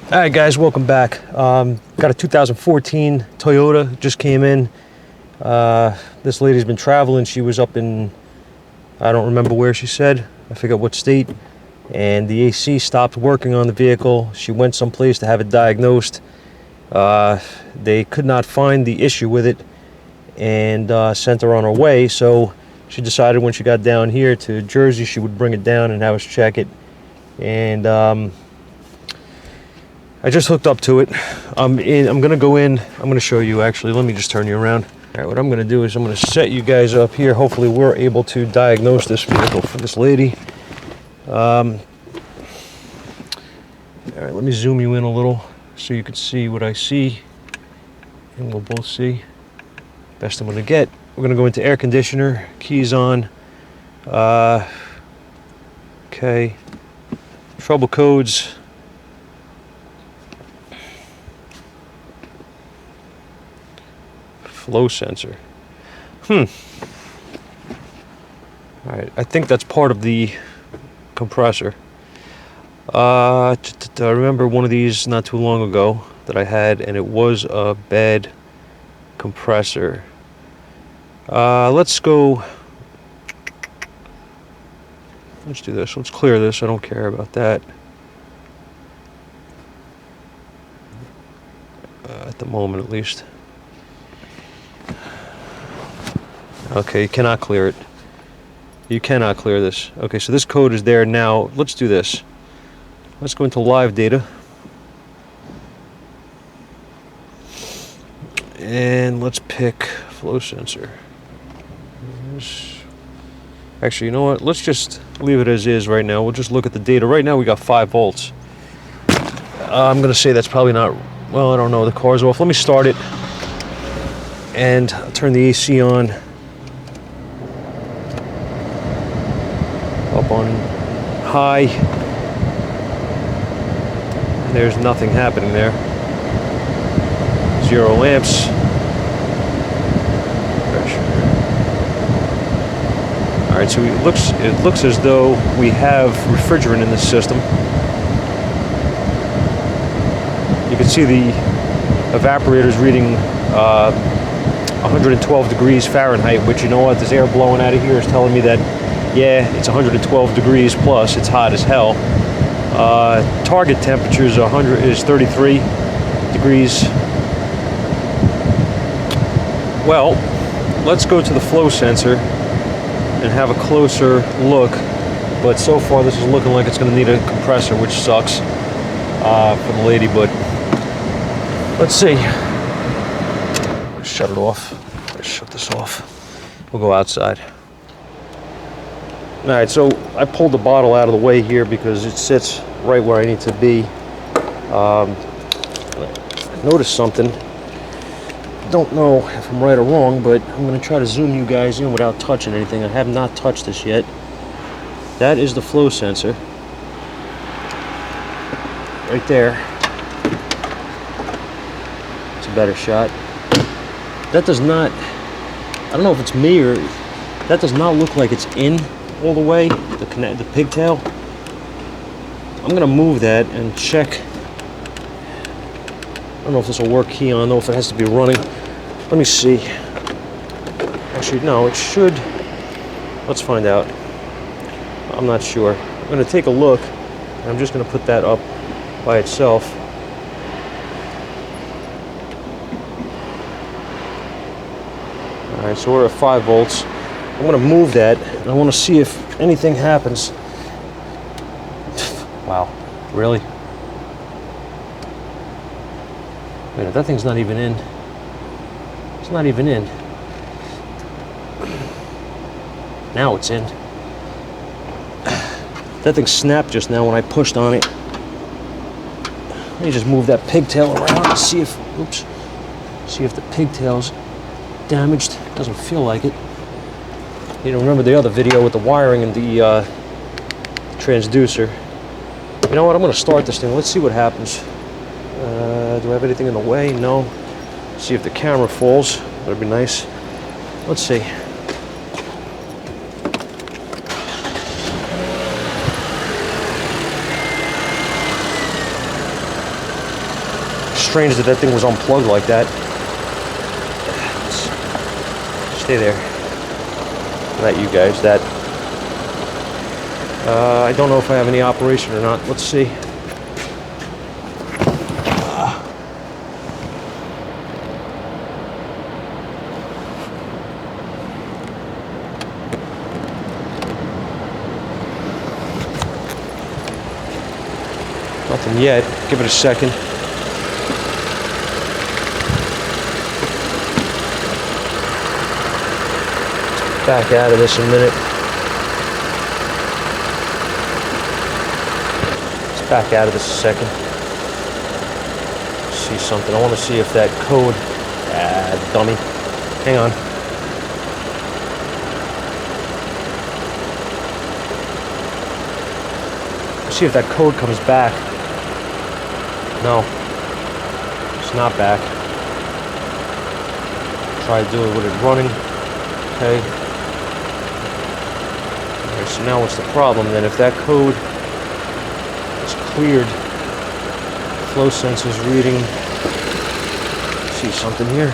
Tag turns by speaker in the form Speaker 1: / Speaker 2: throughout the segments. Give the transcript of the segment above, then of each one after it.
Speaker 1: All right, guys, welcome back. Got a 2014 Toyota, just came in. This lady's been traveling. She was up in, I don't remember where she said, I forget what state, and the AC stopped working on the vehicle. She went someplace to have it diagnosed. They could not find the issue with it and sent her on her way, so she decided when she got down here to Jersey she would bring it down and have us check it. And I just hooked up to it. I'm gonna go in. I'm gonna show you actually. Let me just turn you around. All right, what I'm gonna do is I'm gonna set you guys up here. Hopefully we're able to diagnose this vehicle for this lady. All right, let me zoom you in a little so you can see what I see, and we'll both see. Best I'm gonna get. We're gonna go into air conditioner, keys on. Okay, trouble codes. Flow sensor. All right, I think that's part of the compressor. I remember one of these not too long ago that I had, and it was a bad compressor. Let's go. Let's do this. Let's clear this. I don't care about that. At the moment, at least. Okay, you cannot clear it. You cannot clear this. Okay, so this code is there now. Let's do this. Let's go into live data. And let's pick flow sensor. Actually, you know what? Let's just leave it as is right now. We'll just look at the data. Right now we got 5 volts. I'm going to say that's probably not... Well, I don't know. The car's off. Let me start it. And I'll turn the AC on. Up on high. There's nothing happening there. 0 amps. Pressure. All right, so it looks as though we have refrigerant in this system. You can see the evaporator's reading 112 degrees Fahrenheit, which, you know what, this air blowing out of here is telling me that, yeah, it's 112 degrees plus. It's hot as hell. Target temperature is 33 degrees. Well, let's go to the flow sensor and have a closer look. But so far, this is looking like it's going to need a compressor, which sucks for the lady. But let's see. Shut it off. Let's shut this off. We'll go outside. All right, so I pulled the bottle out of the way here because it sits right where I need to be. I noticed something. Don't know if I'm right or wrong, but I'm going to try to zoom you guys in without touching anything. I have not touched this yet. That is the flow sensor. Right there. It's a better shot. That does not, I don't know if it's me or, that does not look like it's in all the way, the pigtail. I'm gonna move that and check. I don't know if this will work key on, I don't know if it has to be running. Let me see. Actually, no, it should. Let's find out. I'm not sure. I'm gonna take a look, and I'm just gonna put that up by itself. All right, so we're at 5 volts. I'm gonna move that, and I wanna see if anything happens. Wow, really? Wait, that thing's not even in. It's not even in. Now it's in. That thing snapped just now when I pushed on it. Let me just move that pigtail around and see if, oops, see if the pigtail's damaged. Doesn't feel like it. You know, remember the other video with the wiring and the transducer. You know what, I'm gonna start this thing. Let's see what happens. Do I have anything in the way? No. See if the camera falls. That'd be nice. Let's see. strange that that thing was unplugged like that. Stay there. Not you guys. That. I don't know if I have any operation or not. Let's see. Nothing yet. Give it a second. Back out of this in a minute. Let's back out of this a second. See something. I want to see if that code. Dummy. Hang on. See if that code comes back. No, it's not back. Try to do it with it running. Okay. Alright, so now what's the problem then? If that code is cleared, flow sensor's reading. See something here.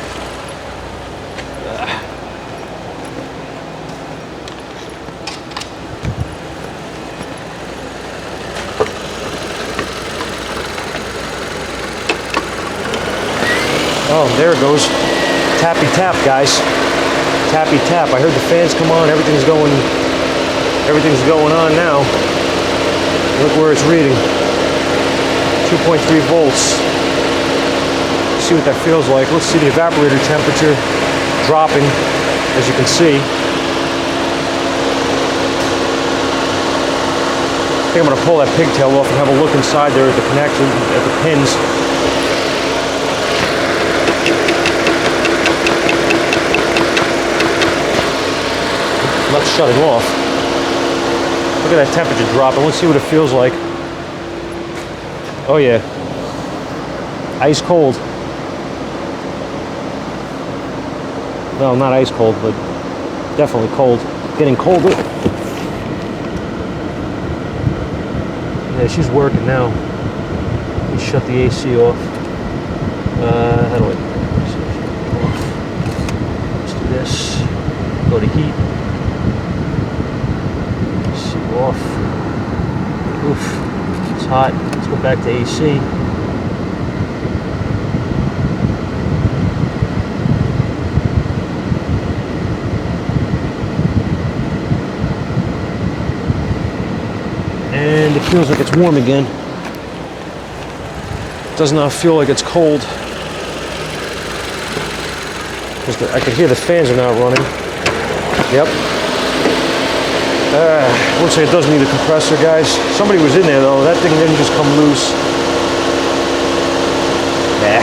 Speaker 1: Oh, there it goes. Tappy tap, guys. Tappy tap. I heard the fans come on. Everything's going on now. Look where it's reading. 2.3 volts. See what that feels like. Let's see the evaporator temperature dropping, as you can see. I think I'm going to pull that pigtail off and have a look inside there at the connection, at the pins. Not shutting off. Look at that temperature dropping. Let's see what it feels like. Oh yeah. Ice cold. Well, not ice cold, but definitely cold. Getting colder. Yeah, she's working now. Let me shut the AC off. How do I? Let's do this. Go to heat. Off. Oof, it's hot. Let's go back to AC. And it feels like it's warm again. It does not feel like it's cold. I can hear the fans are not running. Yep. Looks like it does need a compressor, guys. Somebody was in there though. That thing didn't just come loose. Nah.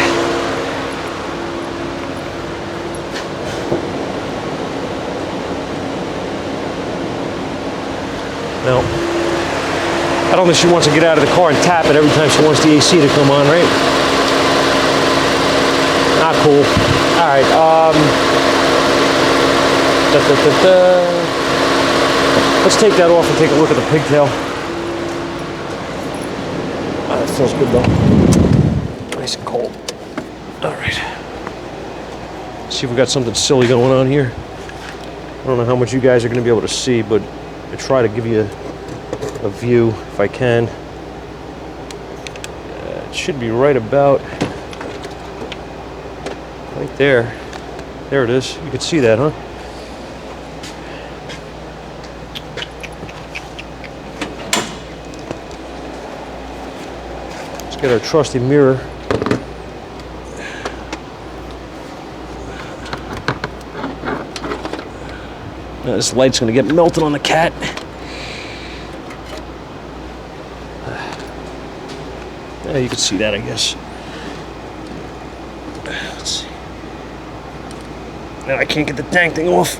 Speaker 1: No. I don't think she wants to get out of the car and tap it every time she wants the AC to come on, right? Not cool. All right. Let's take that off and take a look at the pigtail. That feels good though. Nice and cold. All right. See if we got something silly going on here. I don't know how much you guys are going to be able to see, but I try to give you a view if I can. It should be right about right there. There it is. You can see that, huh? Get our trusty mirror. Now this light's gonna get melted on the cat. Yeah, you can see that, I guess. Let's see. Now I can't get the dang thing off.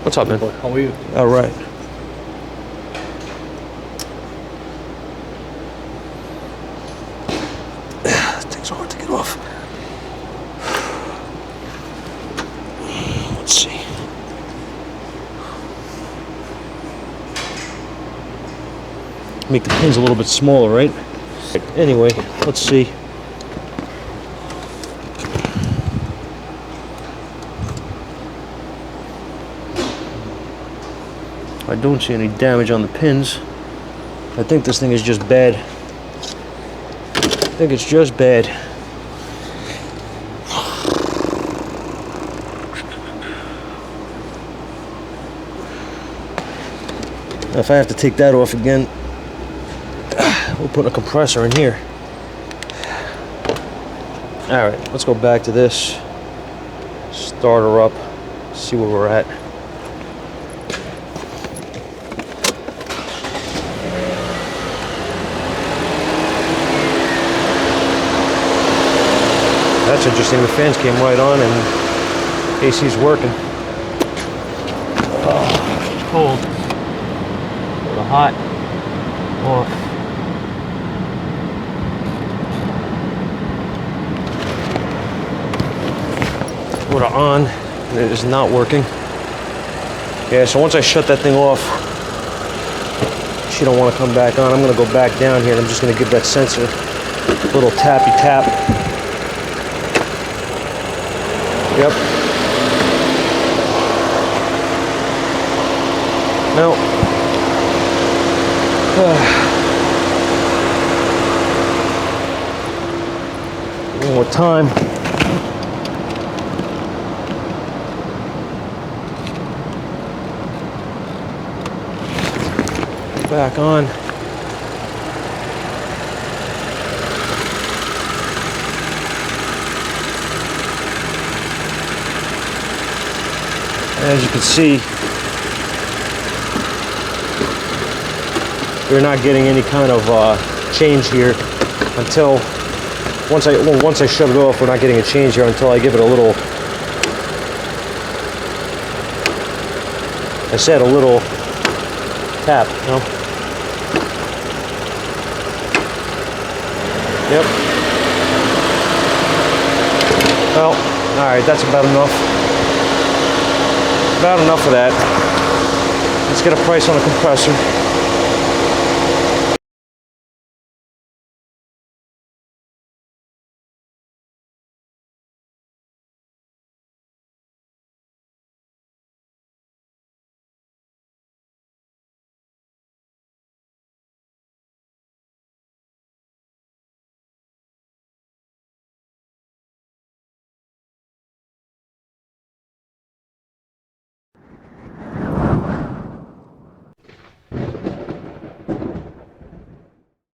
Speaker 1: What's up, man?
Speaker 2: How are you?
Speaker 1: All right. That thing's hard to get off. make the pins a little bit smaller, right? Anyway, let's see. I don't see any damage on the pins. I think this thing is just bad. I think it's just bad. Now if I have to take that off again, we'll put a compressor in here. Alright, let's go back to this. Start her up, see where we're at. That's interesting, the fans came right on and AC's working. Oh, it's cold. A little hot. Off. Put it on, and it is not working. Yeah, so once I shut that thing off, she don't want to come back on. I'm going to go back down here and I'm just going to give that sensor a little tappy tap. Yep. No. One more time. Back on. As you can see, we're not getting any kind of change here until once I shut it off. We're not getting a change here until I give it a little. I said a little tap, you know? Yep. Well, all right, that's about enough. About enough of that. Let's get a price on a compressor.